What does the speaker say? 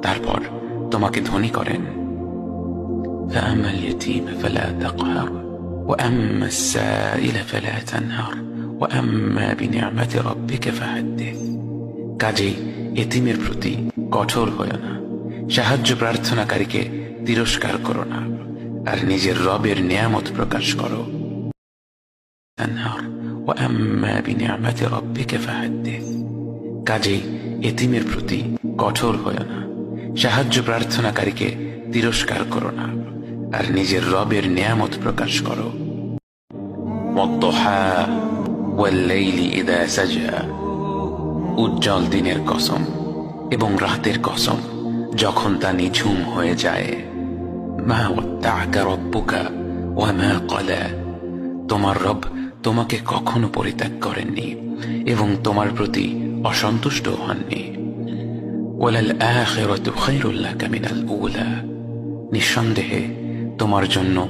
তারপর তোমাকে ধনী করেন। فأما اليتيم فلا تقهر وأما السائل فلا تنهر وأما بنعمة ربك فحدث। কাজেই এতিমের প্রতি কঠোর হয়ো না, সাহায্য প্রার্থনাকারীকে তিরস্কার করো না, আর নিজের রবের নিয়ামত প্রকাশ করো। وأما بنعمة ربك فحدث। কাজেই এতিমের প্রতি কঠোর হয়ো না, সাহায্য প্রার্থনাকারীকে তিরস্কার করো না, আর নিজের রবের নিয়ামত প্রকাশ করো। والضحى والليل إذا سجى। উজ্জ্বল দিনের কসম এবং রাতের কসম যখন তা নিঝুম হয়ে যায়। মা ওয়াদ্দাআকা রাব্বুকা ওয়া মা ক্বালা। তোমার রব তোমাকে কখনো পরিত্যাগ করেননি এবং তোমার প্রতি অসন্তুষ্ট হননি। ওয়ালাল আখিরাতু খায়রুল লাকা মিনাল উলা। নিঃসন্দেহে তোমার জন্য